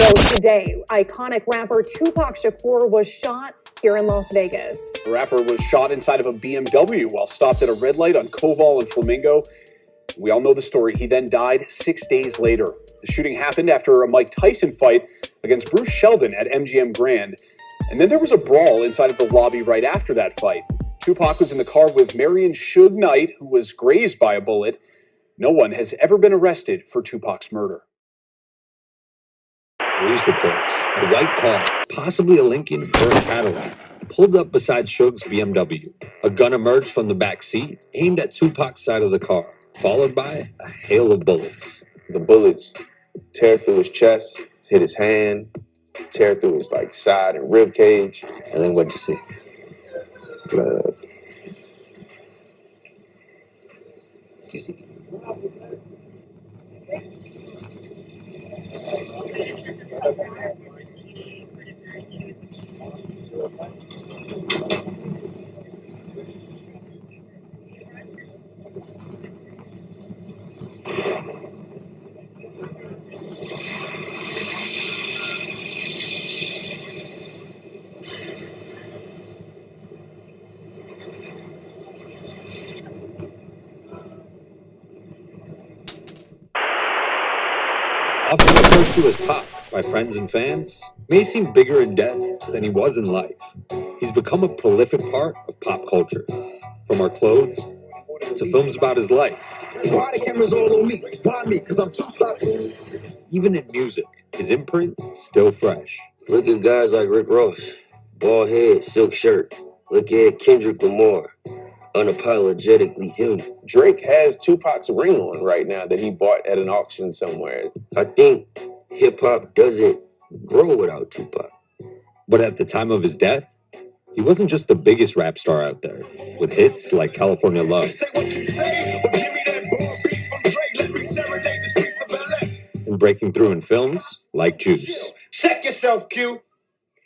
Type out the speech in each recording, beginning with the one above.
So today, iconic rapper Tupac Shakur was shot here in Las Vegas. The rapper was shot inside of a BMW while stopped at a red light on Koval and Flamingo. We all know the story. He then died 6 days later. The shooting happened after a Mike Tyson fight against Bruce Sheldon at MGM Grand. And then there was a brawl inside of the lobby right after that fight. Tupac was in the car with Marion Suge Knight, who was grazed by a bullet. No one has ever been arrested for Tupac's murder. Police reports, a white car, possibly a Lincoln or a Cadillac, pulled up beside Suge's BMW. A gun emerged from the back seat, aimed at Tupac's side of the car, followed by a hail of bullets. The bullets tear through his chest, hit his hand, tear through his side and rib cage. And then what'd you see? Blood. What'd you see? Often referred to as Pop by friends and fans, may seem bigger in death than he was in life. He's become a prolific part of pop culture, from our clothes to films about his life. Why the cameras all on me? Why me? Because I'm Tupac. Even in music, his imprint still fresh. Look at guys like Rick Ross, bald head, silk shirt. Look at Kendrick Lamar, unapologetically him. Drake has Tupac's ring on right now that he bought at an auction somewhere. I think hip-hop doesn't grow without Tupac. But at the time of his death, he wasn't just the biggest rap star out there, with hits like California Love. And breaking through in films like Juice. Check yourself, Q.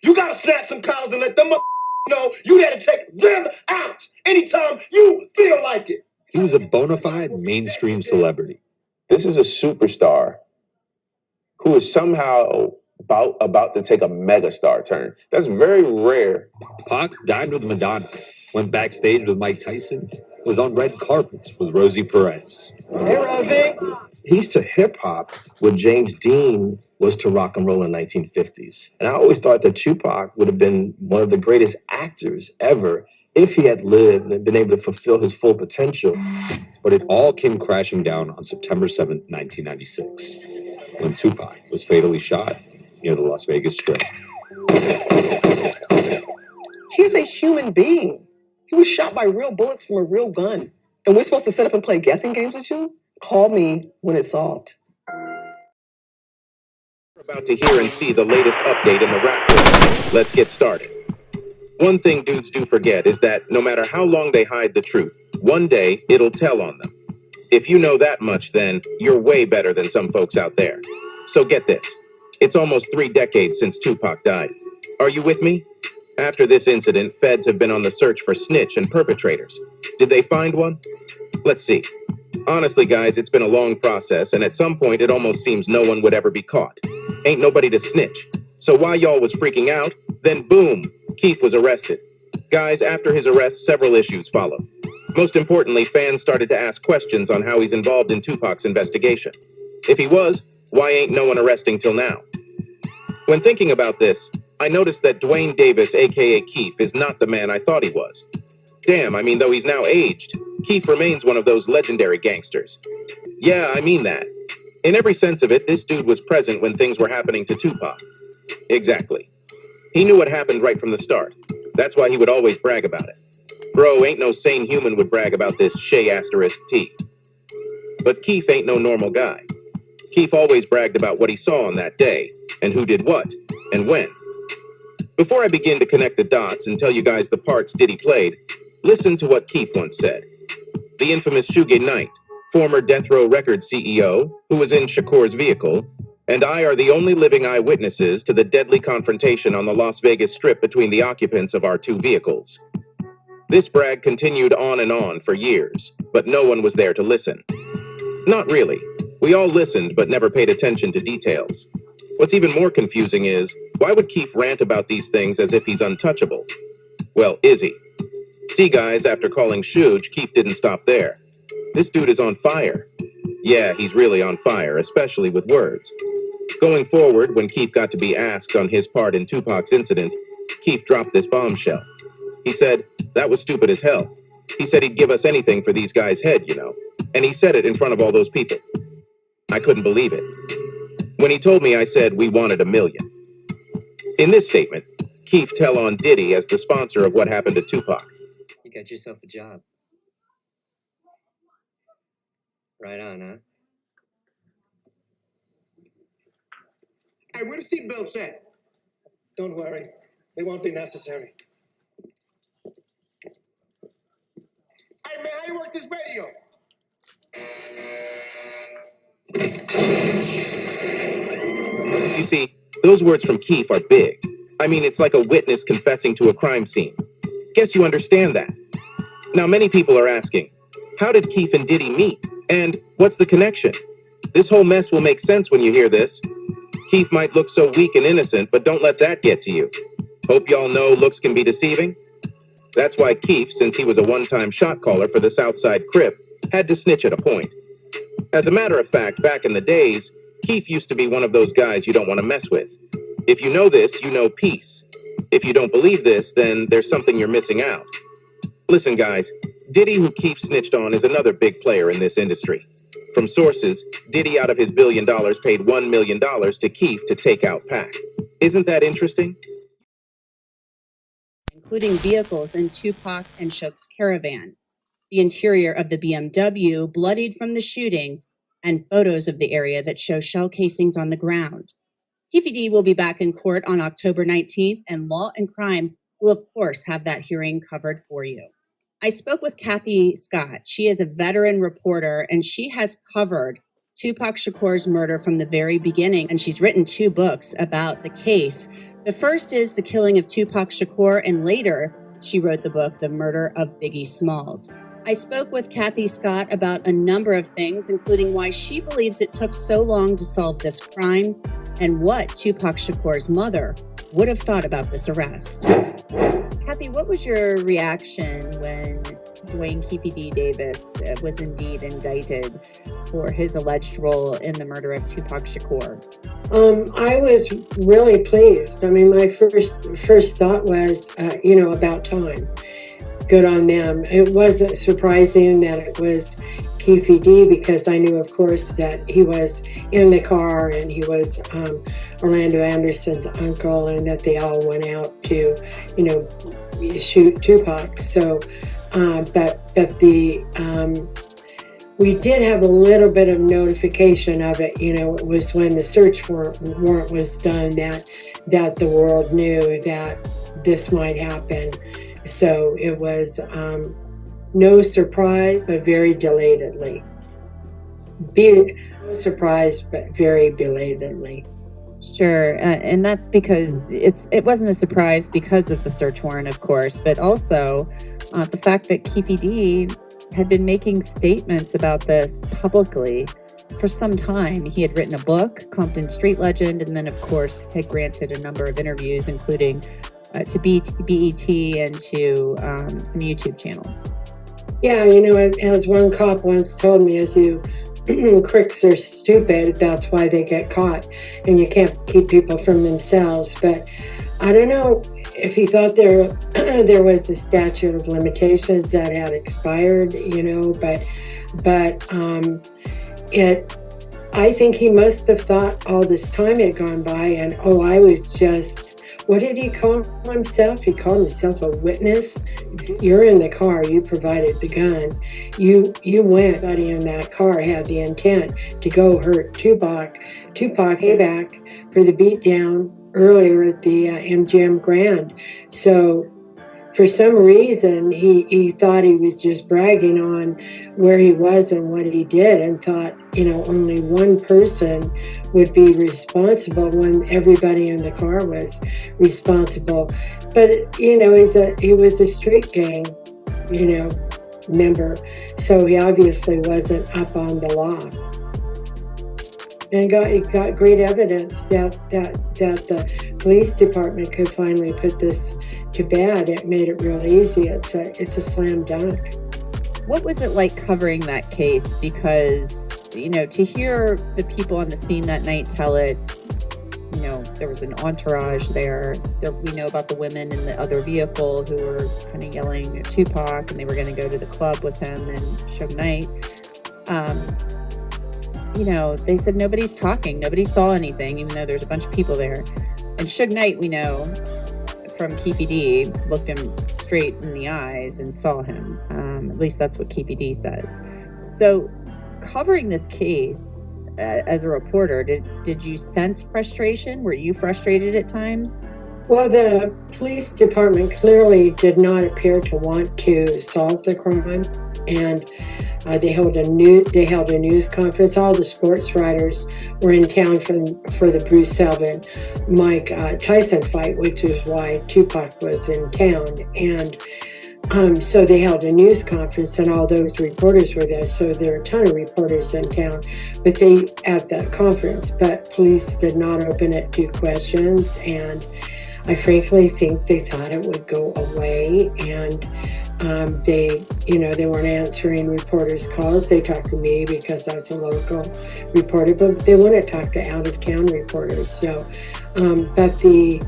You gotta snap some collars and let them know you there to take them out anytime you feel like it. He was a bona fide mainstream celebrity. This is a superstar who is somehow about to take a megastar turn. That's very rare. Pac dined with Madonna, went backstage with Mike Tyson, was on red carpets with Rosie Perez. Hey, Rosie. He's to hip-hop what James Dean was to rock and roll in the 1950s. And I always thought that Tupac would have been one of the greatest actors ever if he had lived and been able to fulfill his full potential. But it all came crashing down on September 7th, 1996, when Tupac was fatally shot near the Las Vegas Strip. He's a human being. He was shot by real bullets from a real gun. And we're supposed to sit up and play guessing games with you? Call me when it's solved. We're about to hear and see the latest update in the rap world. Let's get started. One thing dudes do forget is that no matter how long they hide the truth, one day it'll tell on them. If you know that much, then you're way better than some folks out there. So get this. It's almost 3 decades since Tupac died. Are you with me? After this incident, feds have been on the search for snitch and perpetrators. Did they find one? Let's see. Honestly, guys, it's been a long process, and at some point it almost seems no one would ever be caught. Ain't nobody to snitch. So while y'all was freaking out, then boom, Keith was arrested. Guys, after his arrest, several issues followed. Most importantly, fans started to ask questions on how he's involved in Tupac's investigation. If he was, why ain't no one arresting till now? When thinking about this, I noticed that Dwayne Davis, aka Keith, is not the man I thought he was. Damn, I mean, though he's now aged, Keith remains one of those legendary gangsters. Yeah, I mean that. In every sense of it, this dude was present when things were happening to Tupac. Exactly. He knew what happened right from the start. That's why he would always brag about it. Bro, ain't no sane human would brag about this Shay*T. But Keith ain't no normal guy. Keith always bragged about what he saw on that day, and who did what, and when. Before I begin to connect the dots and tell you guys the parts Diddy played, listen to what Keith once said. The infamous Suge Knight, former Death Row Records CEO, who was in Shakur's vehicle, and I are the only living eyewitnesses to the deadly confrontation on the Las Vegas Strip between the occupants of our 2 vehicles. This brag continued on for years, but no one was there to listen. Not really. We all listened, but never paid attention to details. What's even more confusing is, why would Keith rant about these things as if he's untouchable? Well, is he? See, guys, after calling Shuge, Keith didn't stop there. This dude is on fire. Yeah, he's really on fire, especially with words. Going forward, when Keith got to be asked on his part in Tupac's incident, Keith dropped this bombshell. He said, that was stupid as hell. He said he'd give us anything for these guys' head, you know. And he said it in front of all those people. I couldn't believe it. When he told me, I said we wanted $1 million. In this statement, Keith tell on Diddy as the sponsor of what happened to Tupac. You got yourself a job. Right on, huh? Hey, where the seatbelts at? Don't worry. They won't be necessary. Hey, man, how you work this radio? You see, those words from Keith are big. I mean, it's like a witness confessing to a crime scene. Guess you understand that. Now, many people are asking, how did Keith and Diddy meet? And what's the connection? This whole mess will make sense when you hear this. Keith might look so weak and innocent, but don't let that get to you. Hope y'all know looks can be deceiving. That's why Keith, since he was a one-time shot caller for the Southside Crip, had to snitch at a point. As a matter of fact, back in the days, Keith used to be one of those guys you don't want to mess with. If you know this, you know peace. If you don't believe this, then there's something you're missing out. Listen, guys, Diddy, who Keith snitched on, is another big player in this industry. From sources, Diddy out of his $1 billion paid $1 million to Keith to take out Pac. Isn't that interesting? Including vehicles in Tupac and Shaku's caravan, the interior of the BMW bloodied from the shooting, and photos of the area that show shell casings on the ground. Keefe D will be back in court on October 19th, and Law and Crime will, of course, have that hearing covered for you. I spoke with Kathy Scott. She is a veteran reporter, and she has covered Tupac Shakur's murder from the very beginning, and she's written 2 books about the case. The first is The Killing of Tupac Shakur, and later she wrote the book, The Murder of Biggie Smalls. I spoke with Kathy Scott about a number of things, including why she believes it took so long to solve this crime and what Tupac Shakur's mother would have thought about this arrest. Kathy, what was your reaction when Dwayne Keefe D. Davis was indeed indicted for his alleged role in the murder of Tupac Shakur? I was really pleased. I mean, my first thought was, about time. Good on them. It wasn't surprising that it was Keefe D, because I knew, of course, that he was in the car and he was Orlando Anderson's uncle, and that they all went out to, shoot Tupac. So, we did have a little bit of notification of it. It was when the search warrant was done that the world knew that this might happen. So it was no surprise, but very belatedly. No surprise, but very belatedly. Sure, and that's because it wasn't a surprise because of the search warrant, of course, but also the fact that Keefe D had been making statements about this publicly for some time. He had written a book, Compton Street Legend, and then, of course, had granted a number of interviews, including to BET and to some YouTube channels. Yeah, as one cop once told me, crooks are stupid, that's why they get caught, and you can't keep people from themselves. But I don't know if he thought there was a statute of limitations that had expired, I think he must have thought all this time had gone by, and I was just, what did he call himself? He called himself a witness. You're in the car, you provided the gun. You went, buddy, in that car had the intent to go hurt Tupac payback for the beatdown earlier at the MGM Grand. So for some reason, he thought he was just bragging on where he was and what he did, and thought, only one person would be responsible when everybody in the car was responsible. But, he was a street gang, member, so he obviously wasn't up on the law. And it got great evidence that the police department could finally put this to bed. It made it real easy. It's a slam dunk. What was it like covering that case? Because, to hear the people on the scene that night tell it, there was an entourage there. We know about the women in the other vehicle who were kind of yelling at Tupac, and they were going to go to the club with him and Suge Knight. They said nobody's talking, nobody saw anything, even though there's a bunch of people there. And Suge Knight, we know from Keefe D, looked him straight in the eyes and saw him. At least that's what Keefe D says. So covering this case as a reporter, did you sense frustration? Were you frustrated at times? Well, the police department clearly did not appear to want to solve the crime, and they held a news conference. All the sports writers were in town for the Bruce Seldon Mike Tyson fight, which is why Tupac was in town. And so they held a news conference, and all those reporters were there. So there are a ton of reporters in town, at that conference. But police did not open it to questions, and I frankly think they thought it would go away. And they weren't answering reporters' calls. They talked to me because I was a local reporter, but they wouldn't talk to out-of-town reporters. So, but the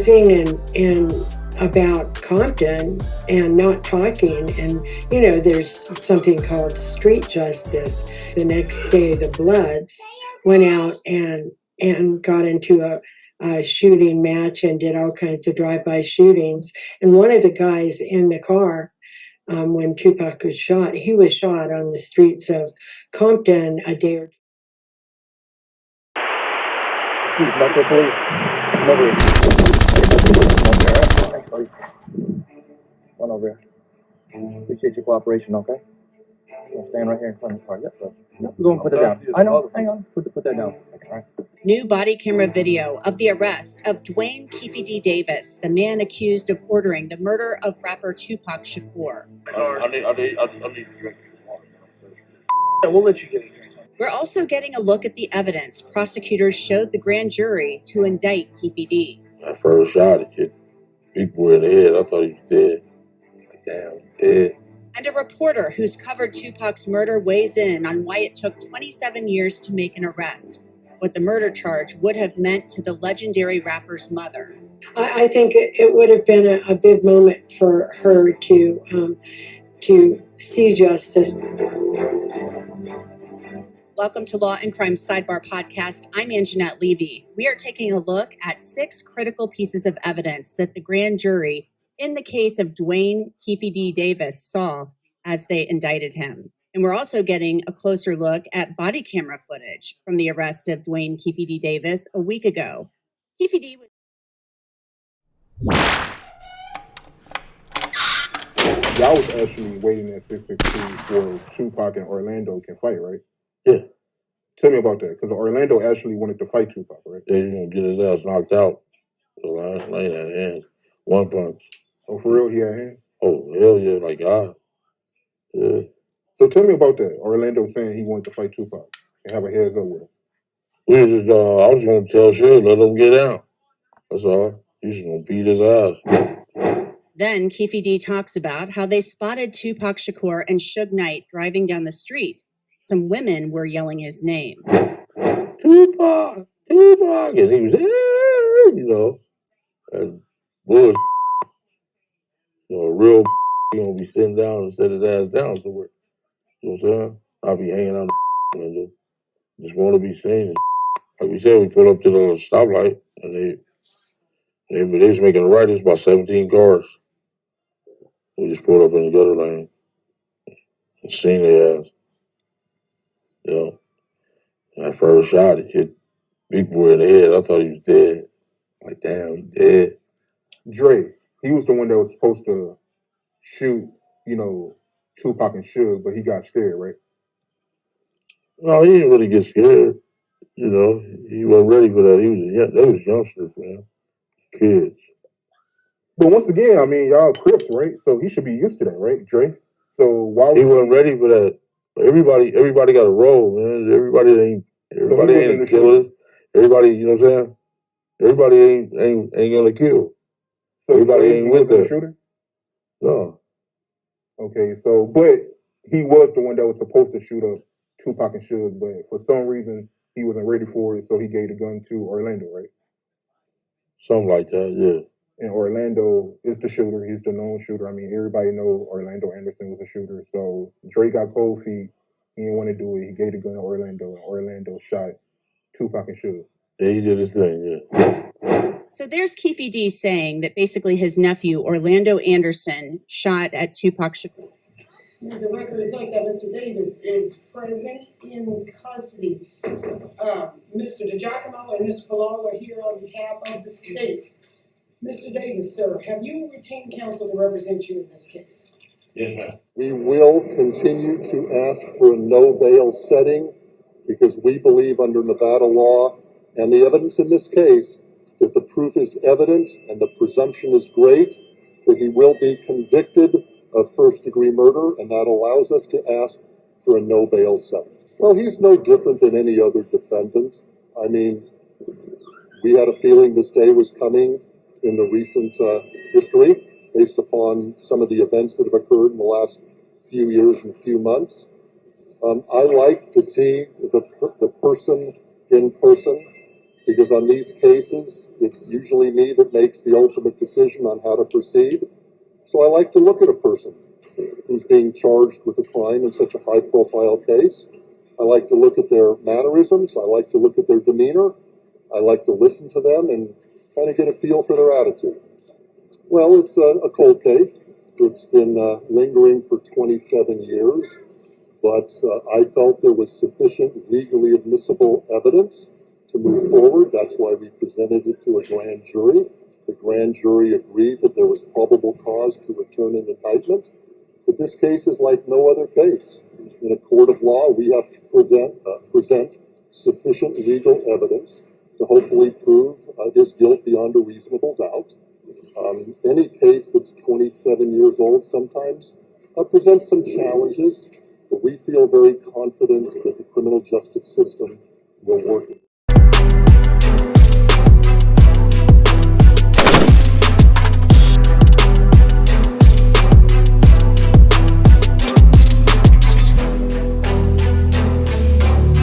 thing about Compton and not talking, and there's something called street justice. The next day, the Bloods went out and got into a shooting match and did all kinds of drive-by shootings. And one of the guys in the car, when Tupac was shot, he was shot on the streets of Compton a day or two. One over here. Appreciate your cooperation, okay? I'll stand right here in front of the car. Yep, so. Yep, we're going to put it down. I know, hang on. Put that down. Okay, all right. New body camera video of the arrest of Dwayne Keefe D. Davis, the man accused of ordering the murder of rapper Tupac Shakur. I need We'll let you get it. We're also getting a look at the evidence prosecutors showed the grand jury to indict Keefe D. I first shot it, hit people in the head. I thought he was dead. Like, damn, dead. And a reporter who's covered Tupac's murder weighs in on why it took 27 years to make an arrest, what the murder charge would have meant to the legendary rapper's mother. I think it would have been a big moment for her to see justice. Welcome to Law and Crime Sidebar Podcast. I'm Anjanette Levy. We are taking a look at 6 critical pieces of evidence that the grand jury in the case of Dwayne Keefe D. Davis saw as they indicted him. And we're also getting a closer look at body camera footage from the arrest of Dwayne Keefe D. Davis a week ago. Keefe D. Y'all was actually waiting at 616 for Tupac and Orlando can fight, right? Yeah. Tell me about that, because Orlando actually wanted to fight Tupac, right? Yeah, he's going to get his ass knocked out. So I ain't had hands. One punch. Oh, for real? He had hands? Oh, hell yeah, like God. Yeah. So tell me about that. Orlando saying he wanted to fight Tupac and have a heads up with him. We was just, I was going to tell Suge, let him get out. That's all. He's just going to beat his ass. Then Keefe D. talks about how they spotted Tupac Shakur and Suge Knight driving down the street. Some women were yelling his name. Tupac, Tupac, and he was, and bullshit. A real he gonna be sitting down and set his ass down somewhere. You know what I'm saying? I'll be hanging out the window. Just want to be seen. Like we said, we put up to the stoplight, and they was making a right. It's about 17 cars. We just pulled up in the gutter lane and seen their ass. And I first shot it, hit big boy in the head. I thought he was dead. Like, damn, he dead. Dre, he was the one that was supposed to shoot, Tupac and Suge, but he got scared, right? No, he didn't really get scared. He wasn't ready for that. They was youngsters, man. Kids. But once again, y'all Crips, right? So he should be used to that, right, Dre? So why was he wasn't ready for that? But everybody got a role, man. Everybody ain't wasn't a the killer. shooter. Everybody, you know what I'm saying? Everybody ain't gonna kill. So Everybody he ain't with wasn't the that. shooter? No. Okay, so but he was the one that was supposed to shoot up Tupac and Suge, but for some reason he wasn't ready for it, so he gave the gun to Orlando, right? Something like that, yeah. And Orlando is the shooter. He's the known shooter. I mean, everybody know Orlando Anderson was a shooter. So Drake got cold feet. He didn't want to do it. He gave the gun to Orlando, and Orlando shot Tupac and Suge. Yeah, he did his thing, yeah. So there's Keefe D saying that basically his nephew, Orlando Anderson, shot at Tupac Shakur. The record reflects that Mr. Davis is present in custody. Mr. DiGiacomo and Mr. Bilal are here on behalf of the state. Mr. Davis, sir, have you retained counsel to represent you in this case? Yes, ma'am. We will continue to ask for a no bail setting because we believe under Nevada law and the evidence in this case that the proof is evident and the presumption is great that he will be convicted of first-degree murder, and that allows us to ask for a no bail setting. Well, he's no different than any other defendant. I mean, we had a feeling this day was coming in the recent history based upon some of the events that have occurred in the last few years and few months. I like to see the person in person because on these cases, it's usually me that makes the ultimate decision on how to proceed. So I like to look at a person who's being charged with a crime in such a high-profile case. I like to look at their mannerisms. I like to look at their demeanor. I like to listen to them and kind of get a feel for their attitude. Well, it's a cold case. It's been lingering for 27 years, but I felt there was sufficient legally admissible evidence to move forward. That's why we presented it to a grand jury. The grand jury agreed that there was probable cause to return an indictment. But this case is like no other case. In a court of law, we have to present sufficient legal evidence to hopefully prove his guilt beyond a reasonable doubt. Any case that's 27 years old sometimes presents some challenges, but we feel very confident that the criminal justice system will work.